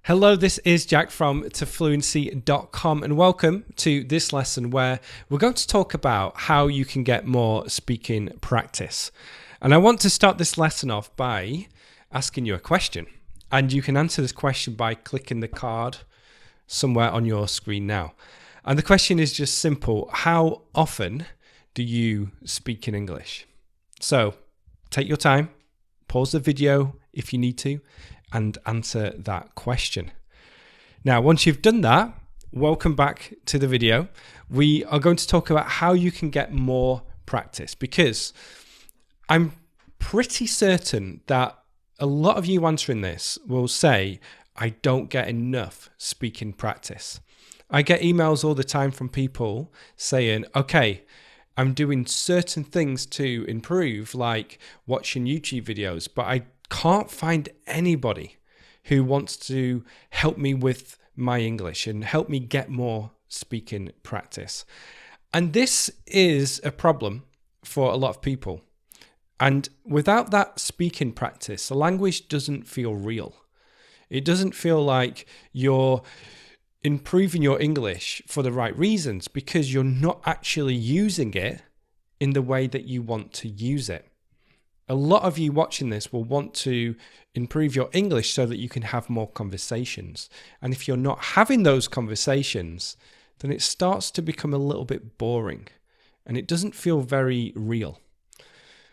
Hello, this is Jack from tofluency.com and welcome to this lesson where we're going to talk about how you can get more speaking practice. And I want to start this lesson off by asking you a question. And you can answer this question by clicking the card somewhere on your screen now. And the question is just simple. How often do you speak in English? So take your time, pause the video if you need to, and answer that question. Now, once you've done that, welcome back to the video. We are going to talk about how you can get more practice, because I'm pretty certain that a lot of you answering this will say, I don't get enough speaking practice. I get emails all the time from people saying, okay, I'm doing certain things to improve, like watching YouTube videos, but I can't find anybody who wants to help me with my English and help me get more speaking practice. And this is a problem for a lot of people. And without that speaking practice, the language doesn't feel real. It doesn't feel like you're improving your English for the right reasons, because you're not actually using it in the way that you want to use it. A lot of you watching this will want to improve your English so that you can have more conversations. And if you're not having those conversations, then it starts to become a little bit boring and it doesn't feel very real.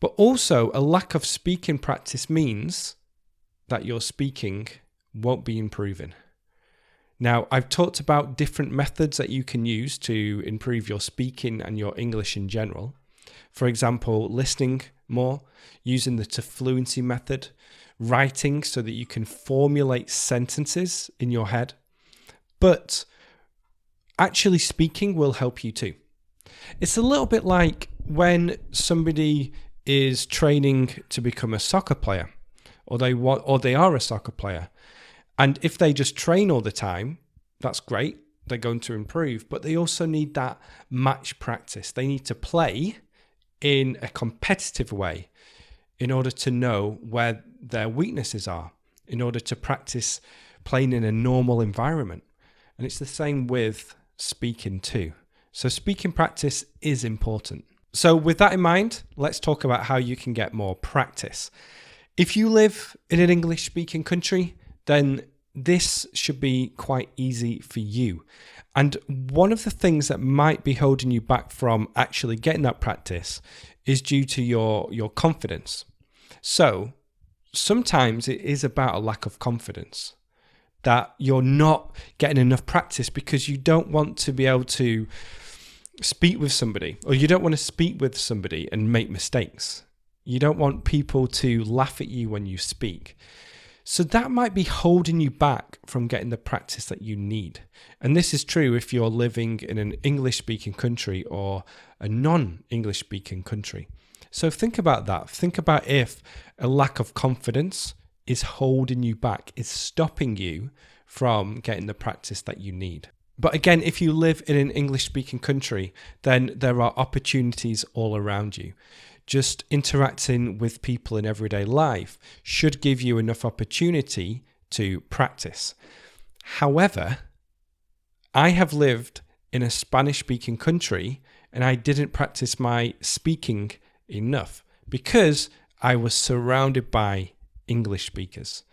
But also, a lack of speaking practice means that your speaking won't be improving. Now, I've talked about different methods that you can use to improve your speaking and your English in general. For example, listening more, using the Fluency method, writing so that you can formulate sentences in your head. But actually speaking will help you too. It's a little bit like when somebody is training to become a soccer player, or they are a soccer player. And if they just train all the time, that's great. They're going to improve, but they also need that match practice. They need to play in a competitive way in order to know where their weaknesses are, in order to practice playing in a normal environment. And it's the same with speaking too. So speaking practice is important. So with that in mind, let's talk about how you can get more practice. If you live in an English speaking country, then this should be quite easy for you. And one of the things that might be holding you back from actually getting that practice is due to your confidence. So sometimes it is about a lack of confidence, that you're not getting enough practice because you don't want to be able to speak with somebody, or you don't want to speak with somebody and make mistakes. You don't want people to laugh at you when you speak. So that might be holding you back from getting the practice that you need. And this is true if you're living in an English-speaking country or a non-English-speaking country. So think about that. Think about if a lack of confidence is holding you back, is stopping you from getting the practice that you need. But again, if you live in an English-speaking country, then there are opportunities all around you. Just interacting with people in everyday life should give you enough opportunity to practice. However, I have lived in a Spanish-speaking country and I didn't practice my speaking enough because I was surrounded by English speakers.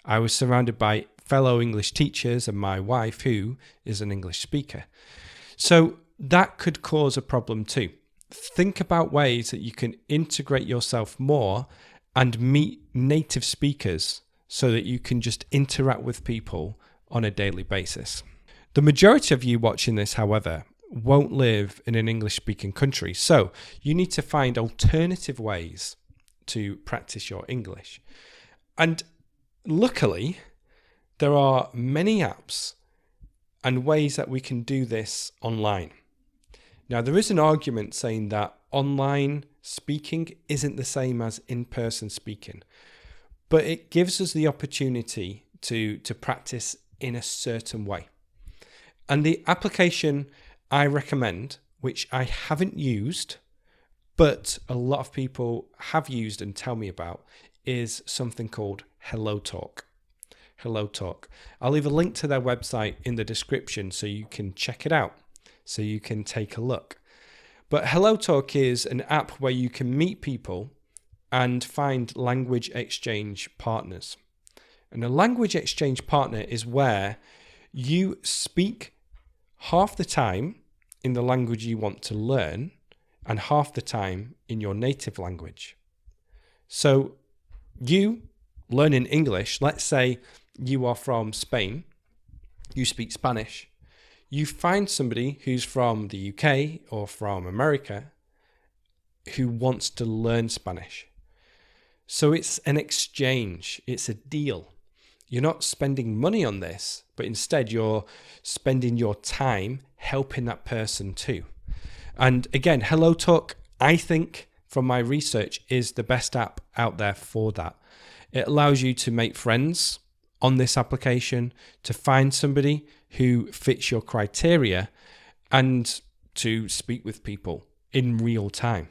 I was surrounded by fellow English teachers and my wife, who is an English speaker. So that could cause a problem too. Think about ways that you can integrate yourself more and meet native speakers so that you can just interact with people on a daily basis. The majority of you watching this, however, won't live in an English-speaking country, so you need to find alternative ways to practice your English. And luckily, there are many apps and ways that we can do this online. Now, there is an argument saying that online speaking isn't the same as in-person speaking, but it gives us the opportunity to practice in a certain way. And the application I recommend, which I haven't used, but a lot of people have used and tell me about, is something called HelloTalk. HelloTalk. I'll leave a link to their website in the description so you can check it out, so you can take a look. But HelloTalk is an app where you can meet people and find language exchange partners. And a language exchange partner is where you speak half the time in the language you want to learn and half the time in your native language. So you learning English, let's say you are from Spain, you speak Spanish, you find somebody who's from the UK or from America who wants to learn Spanish. So it's an exchange, it's a deal. You're not spending money on this, but instead you're spending your time helping that person too. And again, HelloTalk, I think from my research, is the best app out there for that. It allows you to make friends on this application, to find somebody who fits your criteria, and to speak with people in real time.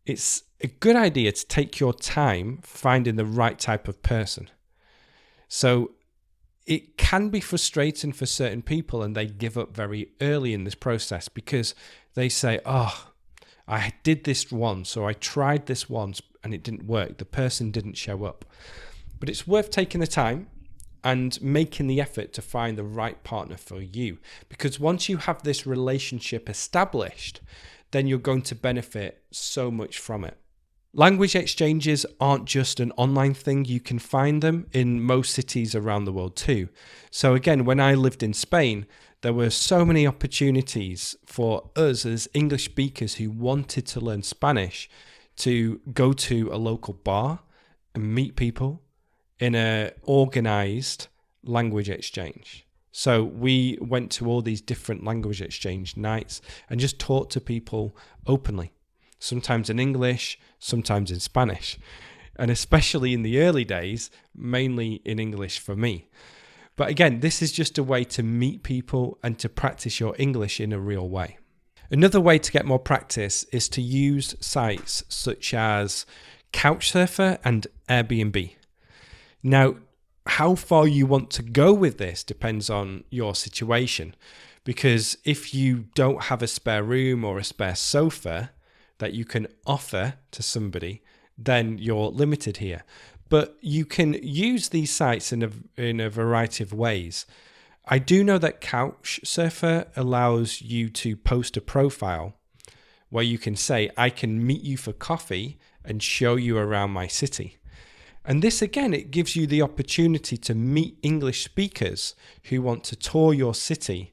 It's a good idea to take your time finding the right type of person. So it can be frustrating for certain people and they give up very early in this process because they say, oh, I did this once or I tried this once and it didn't work. The person didn't show up. But it's worth taking the time and making the effort to find the right partner for you, because once you have this relationship established, then you're going to benefit so much from it. Language exchanges aren't just an online thing. You can find them in most cities around the world too. So again, when I lived in Spain, there were so many opportunities for us as English speakers who wanted to learn Spanish to go to a local bar and meet people in an organized language exchange. So we went to all these different language exchange nights and just talked to people openly. Sometimes in English, sometimes in Spanish, and especially in the early days, mainly in English for me. But again, this is just a way to meet people and to practice your English in a real way. Another way to get more practice is to use sites such as Couchsurfing and Airbnb. Now, how far you want to go with this depends on your situation, because if you don't have a spare room or a spare sofa that you can offer to somebody, then you're limited here. But you can use these sites in a variety of ways. I do know that Couchsurfing allows you to post a profile where you can say, I can meet you for coffee and show you around my city. And this, again, it gives you the opportunity to meet English speakers who want to tour your city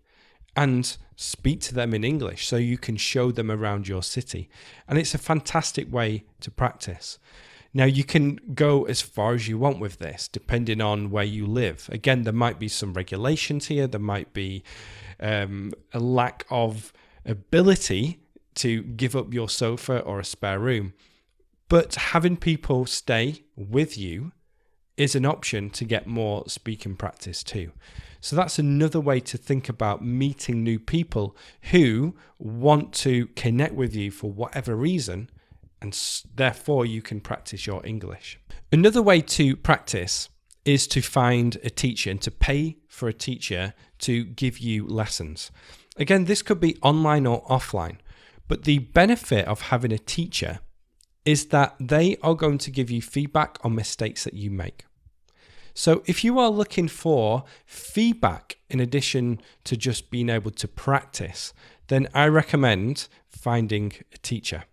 and speak to them in English so you can show them around your city. And it's a fantastic way to practice. Now, you can go as far as you want with this, depending on where you live. Again, there might be some regulations here. There might be a lack of ability to give up your sofa or a spare room. But having people stay with you is an option to get more speaking practice too. So that's another way to think about meeting new people who want to connect with you for whatever reason, and therefore you can practice your English. Another way to practice is to find a teacher and to pay for a teacher to give you lessons. Again, this could be online or offline, but the benefit of having a teacher is that they are going to give you feedback on mistakes that you make. So if you are looking for feedback in addition to just being able to practice, then I recommend finding a teacher.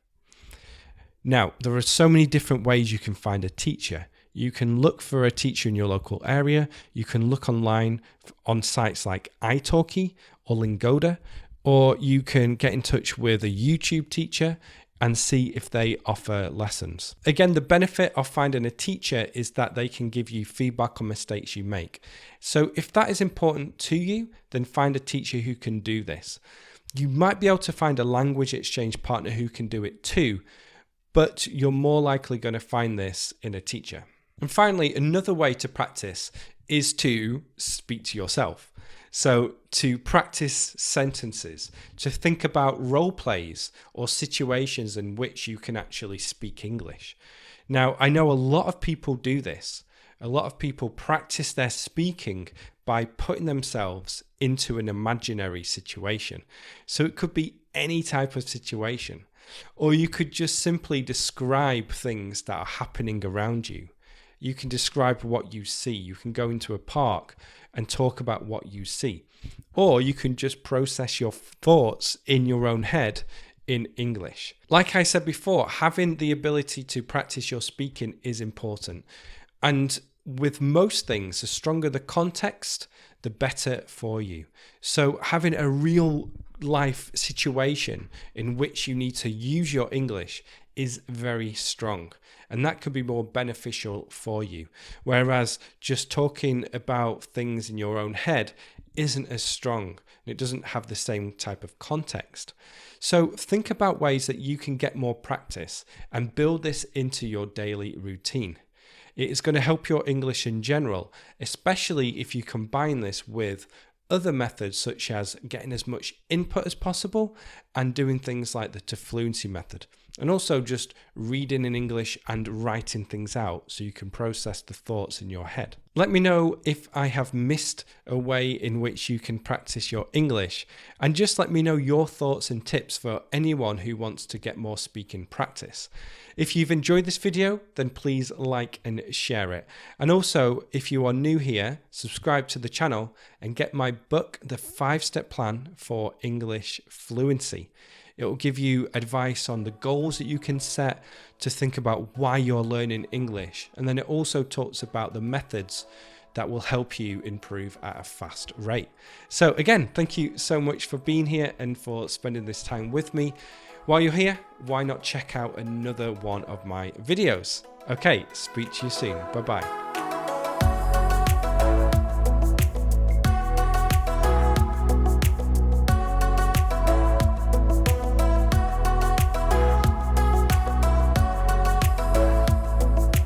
Now, there are so many different ways you can find a teacher. You can look for a teacher in your local area. You can look online on sites like italki or Lingoda, or you can get in touch with a YouTube teacher and see if they offer lessons. Again, the benefit of finding a teacher is that they can give you feedback on mistakes you make. So if that is important to you, then find a teacher who can do this. You might be able to find a language exchange partner who can do it too, but you're more likely going to find this in a teacher. And finally, another way to practice is to speak to yourself. So to practice sentences, to think about role plays or situations in which you can actually speak English. Now, I know a lot of people do this. a lot of people practice their speaking by putting themselves into an imaginary situation. So it could be any type of situation, or you could just simply describe things that are happening around you. You can describe what you see. You can go into a park and talk about what you see, or you can just process your thoughts in your own head in English. Like I said before, having the ability to practice your speaking is important. And with most things, the stronger the context, the better for you. So having a real life situation in which you need to use your English is very strong, and that could be more beneficial for you. Whereas just talking about things in your own head isn't as strong. It doesn't have the same type of context. So think about ways that you can get more practice and build this into your daily routine. It is going to help your English in general, especially if you combine this with other methods such as getting as much input as possible and doing things like the Fluency method, and also just reading in English and writing things out so you can process the thoughts in your head. Let me know if I have missed a way in which you can practice your English, and just let me know your thoughts and tips for anyone who wants to get more speaking practice. If you've enjoyed this video, then please like and share it. And also, if you are new here, subscribe to the channel and get my book, The 5-Step Plan for English Fluency. It will give you advice on the goals that you can set to think about why you're learning English. And then it also talks about the methods that will help you improve at a fast rate. So again, thank you so much for being here and for spending this time with me. While you're here, why not check out another one of my videos? Okay, speak to you soon. Bye-bye.